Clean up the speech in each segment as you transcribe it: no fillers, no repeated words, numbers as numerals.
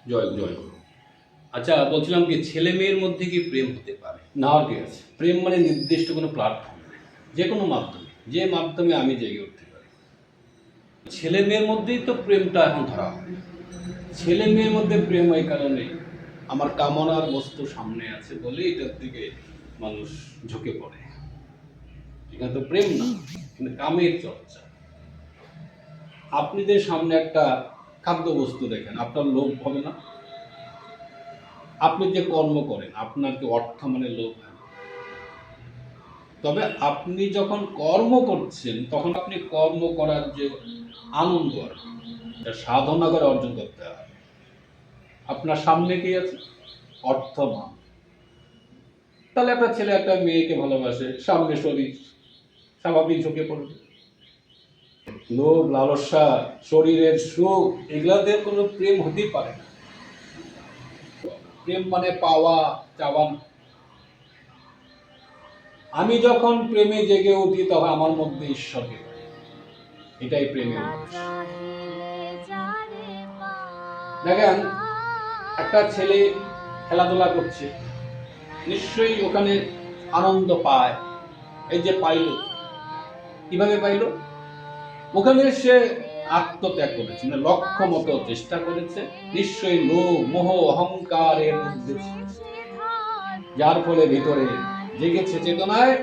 জয় জয় গুরু। আচ্ছা, বলছিলাম কি ছেলে মেয়ের মধ্যে কি প্রেম হতে পারে? না, ঠিক আছে। প্রেম মানে নির্দিষ্ট কোনো প্ল্যাটফর্ম নেই, যে কোনো মাধ্যমে, যে মাধ্যমে আমি জেগে উঠতে পারি। ছেলে মেয়ের মধ্যেই তো প্রেমটা এখন ধরা হয়। ছেলে মেয়ের মধ্যে প্রেম এই কারণে আমার কামনার বস্তু সামনে আছে বলে এটার দিকে মানুষ ঝুঁকে পড়ে। এখানে তো প্রেম না, কিন্তু কামের চর্চা। আপনি যে সামনে একটা খাদ্য বস্তু দেখেন, আপনার লোভ হবে না? আপনি যে কর্ম করেন, আপনার কি অর্থ মানে লোভ হয় না? তবে আপনি যখন কর্ম করছেন তখন আপনি কর্ম করার যে আনন্দ আর কি, এটা সাধনা করে অর্জন করতে হয়। আপনার সামনে কি আছে? অর্থমান। তাহলে একটা ছেলে একটা মেয়েকে ভালোবাসে, সামনে শরীর, স্বাভাবিক ঝুঁকে পড়বে। লোভ, লালসা, শরীরের সুখ, এগুলাতে কোনো প্রেম হতেই পারে না। প্রেম মানে পাওয়া, চাওয়া না। আমি যখন প্রেমে জেগে উঠি তখন আমার মধ্যে ঈশ্বরকে পাই। এটাই প্রেমের উদ্দেশ্য। দেখেন, একটা ছেলে খেলাধুলা করছে, নিশ্চয়ই ওখানে আনন্দ পায়। এই যে পাইল, কিভাবে পাইল? ওখানে সে আত্মত্যাগ করেছে, মানে লক্ষ্য মতো চেষ্টা করেছে। নিশ্চয়ই লোভ, মোহ, অহংকার এর মধ্যে ছিল, যার ফলে ভিতরে জেগেছে চেতনায়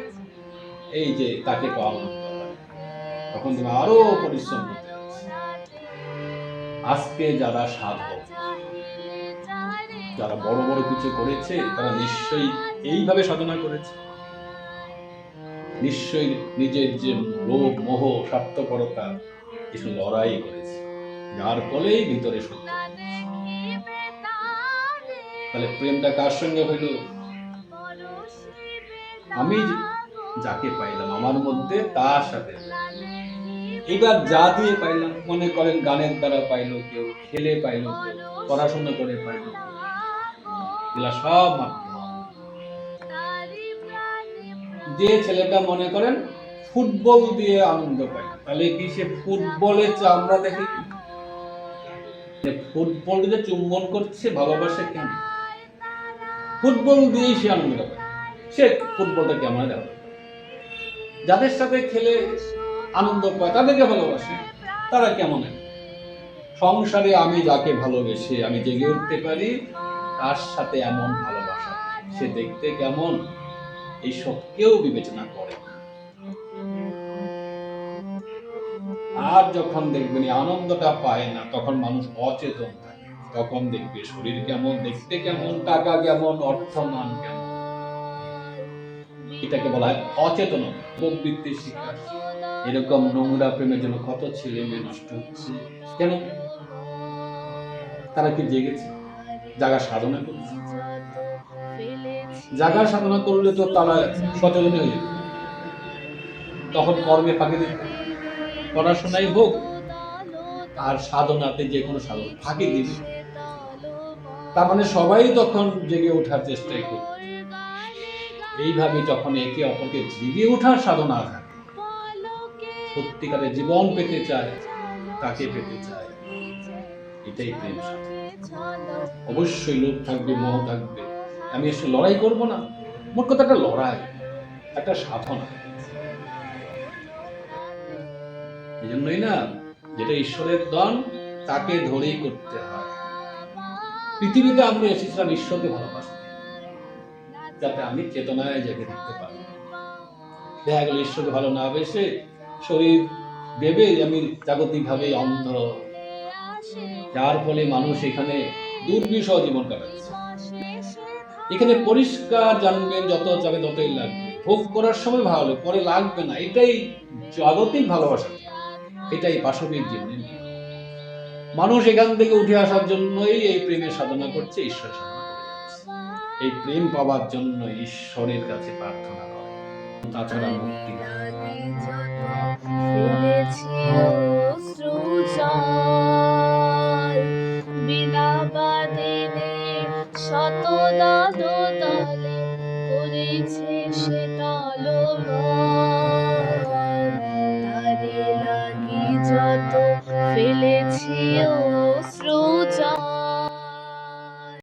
এই যে তাকে পাওয়া করতে হয়। তখন তুমি আরো পরিশ্রম করতে হচ্ছে। আজকে যারা সাধক, যারা বড় বড় কিছু করেছে, তারা নিশ্চয়ই এইভাবে সাধনা করেছে। নিশ্চয়ই নিজের যে লোভ, মোহ, স্বার্থপরতা এসব লড়াই করেছে, যার ফলেই ভিতরে সত্য। তাহলে প্রেমটা কার সঙ্গে হইল? আমি যাকে পাইলাম আমার মধ্যে, তার সাথে। এবার যা দিয়ে পাইলাম, মনে করেন গানের দ্বারা পাইলো কেউ, খেলে পাইলো কেউ, পড়াশোনা করে পাইলো কেউ, এগুলা সব মাধ্যম। যে ছেলেটা মনে করেন ফুটবল দিয়ে আনন্দ পায়, তাহলে কি সে ফুটবলের চামড়া দেখে? ফুটবল দিয়ে চুম্বন করছে, ভালোবাসে কেন? ফুটবল দিয়ে সে আনন্দ পায়। সে ফুটবলটা কেমন দেখে? যাদের সাথে খেলে আনন্দ পায় তাদেরকে ভালোবাসে, তারা কেমন? সংসারে আমি যাকে ভালোবেসে আমি জেগে উঠতে পারি, তার সাথে এমন ভালোবাসা, সে দেখতে কেমন, এইসব কেউ বিবেচনা করে না। আর যখন দেখবেন আনন্দটা পায় না, তখন মানুষ অচেতন থাকে। তখন দেখবে শরীর কেমন, দেখতে কেমন, টাকা কেমন, অর্থমান কেমন। এটাকে বলা হয় অচেতনতা, প্রবৃত্তির শিকার। এরকম নোংরা প্রেমের জন্য কত ছেলে মেয়ে নষ্ট হচ্ছে। কেন? তারা কি জেগেছে? জাগা সাধনা করছে। জাগা সাধনা করলে তো তারা সচেতন হয়ে যেত, তখন কর্মে ফাঁকি দিত। পড়াশোনাই হোক আর সাধনাতে, যে কোনো সাধনা ফাঁকি দিবে। তার মানে সবাই তখন জেগে ওঠার চেষ্টাই করবে। এইভাবে যখন একে অপরকে জেগে ওঠার সাধনা থাকে, সত্যিকারের জীবন পেতে চায়, তাকে পেতে চায়, এটাই প্রেম সাধনা। অবশ্যই লোভ থাকবে, মোহ থাকবে। আমি এসে লড়াই করব না, মোট কথা একটা লড়াই, একটা সাধনা। এই জন্যই না, যেটা ঈশ্বরের দান তাকে ধরেই করতে হয়। পৃথিবীতে আমরা এসেছিলাম ঈশ্বরকে ভালোবাসতে, যাতে আমি চেতনায় জেগে থাকতে পারি। দেখা গেল ঈশ্বরকে ভালো না বেসে শরীর ভেবে আমি জাগতিক ভাবে অন্ধ, যার ফলে মানুষ এখানে দুর্বিষহ জীবন কাটাচ্ছে। এখানে পরিষ্কার জানবেন, যত যাবে ততই লাগবে। ভোগ করার সময় ভালো, পরে লাগবে না। এটাই জাগতিক ভালোবাসা, এটাই পাশবিক জীবনের নিয়ম। মানুষ এখান থেকে উঠে আসার জন্যই এই প্রেমের সাধনা করছে, ঈশ্বর সাধনা করে যাচ্ছে। এই প্রেম পাওয়ার জন্য ঈশ্বরের কাছে প্রার্থনা করে, তাছাড়া মুক্তি বিনা বাদিনে শত দল দলে করেছে সে তলোয়ার, তারে লাগি যত ফেলেছি